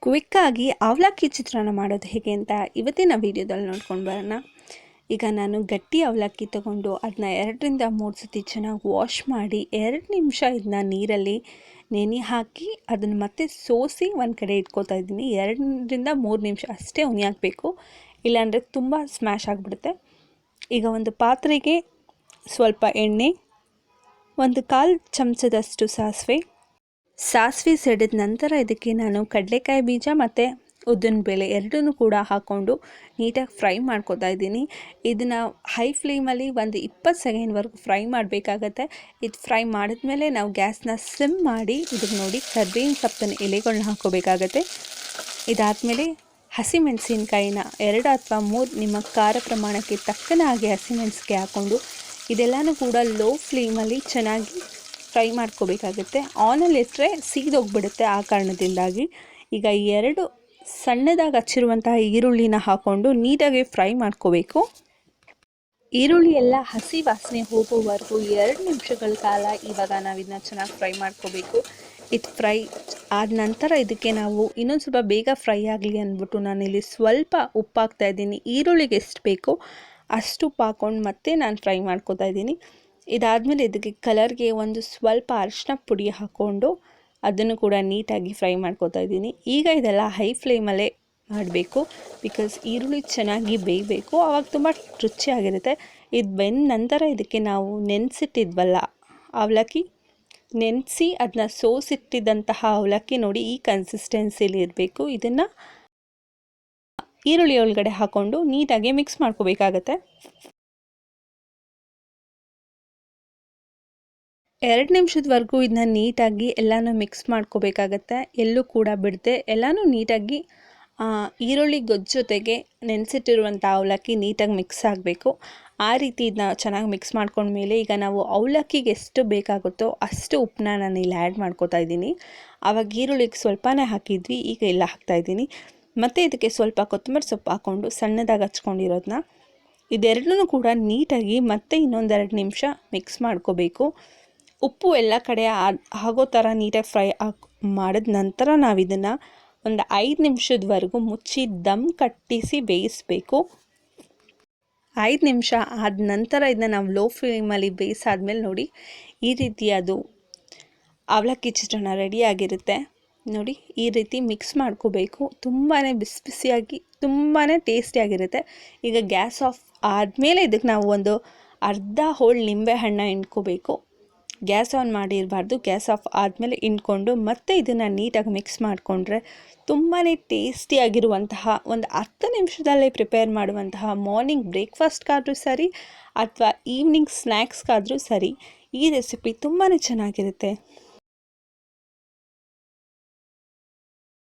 ಕ್ವಿಕ್ಕಾಗಿ ಅವಲಕ್ಕಿ ಚಿತ್ರಾನ್ನ ಮಾಡೋದು ಹೇಗೆ ಅಂತ ಇವತ್ತಿನ ವೀಡಿಯೋದಲ್ಲಿ ನೋಡ್ಕೊಂಡು ಬರೋಣ. ಈಗ ನಾನು ಗಟ್ಟಿ ಅವಲಕ್ಕಿ ತೊಗೊಂಡು ಅದನ್ನ 2ರಿಂದ 3 ಸತಿ ಚೆನ್ನಾಗಿ ವಾಶ್ ಮಾಡಿ 2 ನಿಮಿಷ ಇದನ್ನ ನೀರಲ್ಲಿ ನೆನೆ ಹಾಕಿ ಅದನ್ನು ಮತ್ತೆ ಸೋಸಿ ಒಂದು ಕಡೆ ಇಟ್ಕೋತಾ ಇದ್ದೀನಿ. 2ರಿಂದ 3 ನಿಮಿಷ ಅಷ್ಟೇ ಉನಿ ಹಾಕಬೇಕು, ಇಲ್ಲಾಂದರೆ ತುಂಬ ಸ್ಮ್ಯಾಶ್ ಆಗಿಬಿಡುತ್ತೆ. ಈಗ ಒಂದು ಪಾತ್ರೆಗೆ ಸ್ವಲ್ಪ ಎಣ್ಣೆ, 1/4 ಚಮಚದಷ್ಟು ಸಾಸಿವೆ ಸಿಡಿದ ನಂತರ ಇದಕ್ಕೆ ನಾನು ಕಡಲೆಕಾಯಿ ಬೀಜ ಮತ್ತು ಉದ್ದಿನಬೇಳೆ ಎರಡನ್ನೂ ಕೂಡ ಹಾಕ್ಕೊಂಡು ನೀಟಾಗಿ ಫ್ರೈ ಮಾಡ್ಕೊತಾ ಇದ್ದೀನಿ. ಇದನ್ನು ಹೈ ಫ್ಲೇಮಲ್ಲಿ ಒಂದು 20 ಸೆಕೆಂಡ್ವರೆಗೂ ಫ್ರೈ ಮಾಡಬೇಕಾಗತ್ತೆ. ಇದು ಫ್ರೈ ಮಾಡಿದ್ಮೇಲೆ ನಾವು ಗ್ಯಾಸ್ನ ಸಿಮ್ ಮಾಡಿ ಇದಕ್ಕೆ ನೋಡಿ ಕರ್ಬೇವಿನ ಸೊಪ್ಪಿನ ಎಲೆಗಳನ್ನ ಹಾಕ್ಕೋಬೇಕಾಗತ್ತೆ. ಇದಾದಮೇಲೆ ಹಸಿಮೆಣಸಿನ್ಕಾಯಿನ 2 ಅಥವಾ 3 ನಿಮ್ಮ ಖಾರ ಪ್ರಮಾಣಕ್ಕೆ ತಕ್ಕನ ಹಾಗೆ ಹಸಿಮೆಣಸಿನ್ಕಾಯಿ ಹಾಕ್ಕೊಂಡು ಇದೆಲ್ಲನೂ ಕೂಡ ಲೋ ಫ್ಲೇಮಲ್ಲಿ ಚೆನ್ನಾಗಿ ಫ್ರೈ ಮಾಡ್ಕೋಬೇಕಾಗುತ್ತೆ. ಆನಲ್ಲಿ ಇಟ್ಟರೆ ಸೀದೋಗ್ಬಿಡುತ್ತೆ, ಆ ಕಾರಣದಿಂದಾಗಿ ಈಗ 2 ಸಣ್ಣದಾಗಿ ಹಚ್ಚಿರುವಂತಹ ಈರುಳ್ಳಿನ ಹಾಕ್ಕೊಂಡು ನೀಟಾಗಿ ಫ್ರೈ ಮಾಡ್ಕೋಬೇಕು. ಈರುಳ್ಳಿ ಎಲ್ಲ ಹಸಿ ವಾಸನೆ ಹೋಗೋವರೆಗೂ 2 ನಿಮಿಷಗಳ ಕಾಲ ಇವಾಗ ನಾವು ಇದನ್ನ ಚೆನ್ನಾಗಿ ಫ್ರೈ ಮಾಡ್ಕೋಬೇಕು. ಇದು ಫ್ರೈ ಆದ ನಂತರ ಇದಕ್ಕೆ ನಾವು ಇನ್ನೊಂದು ಸ್ವಲ್ಪ ಬೇಗ ಫ್ರೈ ಆಗಲಿ ಅಂದ್ಬಿಟ್ಟು ನಾನಿಲ್ಲಿ ಸ್ವಲ್ಪ ಉಪ್ಪು ಹಾಕ್ತಾ ಇದ್ದೀನಿ. ಈರುಳ್ಳಿಗೆ ಎಷ್ಟು ಬೇಕೋ ಅಷ್ಟು ಉಪ್ಪು ಹಾಕ್ಕೊಂಡು ಮತ್ತೆ ನಾನು ಫ್ರೈ ಮಾಡ್ಕೋತಾ ಇದ್ದೀನಿ. ಇದಾದಮೇಲೆ ಇದಕ್ಕೆ ಕಲರ್ಗೆ ಒಂದು ಸ್ವಲ್ಪ ಅರಿಶಿನ ಪುಡಿ ಹಾಕ್ಕೊಂಡು ಅದನ್ನು ಕೂಡ ನೀಟಾಗಿ ಫ್ರೈ ಮಾಡ್ಕೋತಾ ಇದ್ದೀನಿ. ಈಗ ಇದೆಲ್ಲ ಹೈ ಫ್ಲೇಮಲ್ಲೇ ಮಾಡಬೇಕು, ಬಿಕಾಸ್ ಈರುಳ್ಳಿ ಚೆನ್ನಾಗಿ ಬೇಯಬೇಕು, ಆವಾಗ ತುಂಬ ರುಚಿಯಾಗಿರುತ್ತೆ. ಇದು ಬೆಂದ ನಂತರ ಇದಕ್ಕೆ ನಾವು ನೆನೆಸಿಟ್ಟಿದ್ವಲ್ಲ ಅವಲಕ್ಕಿ, ನೆನೆಸಿ ಅದನ್ನ ಸೋಸಿಟ್ಟಿದ್ದಂತಹ ಅವಲಕ್ಕಿ ನೋಡಿ ಈ ಕನ್ಸಿಸ್ಟೆನ್ಸಿಲಿ ಇರಬೇಕು. ಇದನ್ನು ಈರುಳ್ಳಿ ಒಳಗಡೆ ಹಾಕ್ಕೊಂಡು ನೀಟಾಗಿ ಮಿಕ್ಸ್ ಮಾಡ್ಕೋಬೇಕಾಗತ್ತೆ. 2 ನಿಮಿಷದವರೆಗೂ ಇದನ್ನ ನೀಟಾಗಿ ಎಲ್ಲನೂ ಮಿಕ್ಸ್ ಮಾಡ್ಕೋಬೇಕಾಗತ್ತೆ, ಎಲ್ಲೂ ಕೂಡ ಬಿಡದೆ ಎಲ್ಲನೂ ನೀಟಾಗಿ ಈರುಳ್ಳಿ ಗೊಜ್ಜು ಜೊತೆಗೆ ನೆನೆಸಿಟ್ಟಿರುವಂಥ ಅವಲಕ್ಕಿ ನೀಟಾಗಿ ಮಿಕ್ಸ್ ಆಗಬೇಕು. ಆ ರೀತಿ ಇದನ್ನ ಚೆನ್ನಾಗಿ ಮಿಕ್ಸ್ ಮಾಡ್ಕೊಂಡ್ಮೇಲೆ ಈಗ ನಾವು ಅವಲಕ್ಕಿಗೆ ಎಷ್ಟು ಬೇಕಾಗುತ್ತೋ ಅಷ್ಟು ಉಪ್ಪನ್ನ ನಾನು ಇಲ್ಲಿ ಆ್ಯಡ್ ಮಾಡ್ಕೋತಾ ಇದ್ದೀನಿ. ಆವಾಗ ಈರುಳ್ಳಿಗೆ ಸ್ವಲ್ಪನೇ ಹಾಕಿದ್ವಿ, ಈಗ ಎಲ್ಲ ಹಾಕ್ತಾಯಿದ್ದೀನಿ. ಮತ್ತು ಇದಕ್ಕೆ ಸ್ವಲ್ಪ ಕೊತ್ತಂಬರಿ ಸೊಪ್ಪು ಹಾಕ್ಕೊಂಡು ಸಣ್ಣದಾಗಿ ಹಚ್ಕೊಂಡಿರೋದನ್ನ ಇದೆರಡನ್ನೂ ಕೂಡ ನೀಟಾಗಿ ಮತ್ತೆ ಇನ್ನೊಂದು 2 ನಿಮಿಷ ಮಿಕ್ಸ್ ಮಾಡ್ಕೋಬೇಕು. ಉಪ್ಪು ಎಲ್ಲ ಕಡೆ ಆಗೋ ಥರ ನೀಟಾಗಿ ಫ್ರೈ ಮಾಡಿದ ನಂತರ ನಾವು ಇದನ್ನು ಒಂದು 5 ನಿಮಿಷದವರೆಗೂ ಮುಚ್ಚಿ ದಮ್ ಕಟ್ಟಿಸಿ ಬೇಯಿಸಬೇಕು. 5 ನಿಮಿಷ ಆದ ನಂತರ ಇದನ್ನ ನಾವು ಲೋ ಫ್ಲೇಮಲ್ಲಿ ಬೇಯಿಸಾದ್ಮೇಲೆ ನೋಡಿ ಈ ರೀತಿ ಅದು ಅವಲಕ್ಕಿ ಚಿತ್ರಾನ್ನ ರೆಡಿಯಾಗಿರುತ್ತೆ. ನೋಡಿ ಈ ರೀತಿ ಮಿಕ್ಸ್ ಮಾಡ್ಕೋಬೇಕು. ತುಂಬಾ ಬಿಸಿ ಬಿಸಿಯಾಗಿ ತುಂಬಾ ಟೇಸ್ಟಿಯಾಗಿರುತ್ತೆ. ಈಗ ಗ್ಯಾಸ್ ಆಫ್ ಆದಮೇಲೆ ಇದಕ್ಕೆ ನಾವು ಒಂದು ಅರ್ಧ ಹೋಳು ನಿಂಬೆ ಹಣ್ಣು ಹಿಂಡ್ಕೋಬೇಕು. ಗ್ಯಾಸ್ ಆನ್ ಮಾಡಿರಬಾರ್ದು, ಗ್ಯಾಸ್ ಆಫ್ ಆದಮೇಲೆ ಹಿಂಡ್ಕೊಂಡು ಮತ್ತೆ ಇದನ್ನು ನೀಟಾಗಿ ಮಿಕ್ಸ್ ಮಾಡಿಕೊಂಡ್ರೆ ತುಂಬಾ ಟೇಸ್ಟಿಯಾಗಿರುವಂತಹ ಒಂದು 10 ನಿಮಿಷದಲ್ಲೇ ಪ್ರಿಪೇರ್ ಮಾಡುವಂತಹ ಮಾರ್ನಿಂಗ್ ಬ್ರೇಕ್ಫಾಸ್ಟ್ಗಾದರೂ ಸರಿ ಅಥವಾ ಈವ್ನಿಂಗ್ ಸ್ನ್ಯಾಕ್ಸ್ಗಾದರೂ ಸರಿ ಈ ರೆಸಿಪಿ ತುಂಬಾ ಚೆನ್ನಾಗಿರುತ್ತೆ.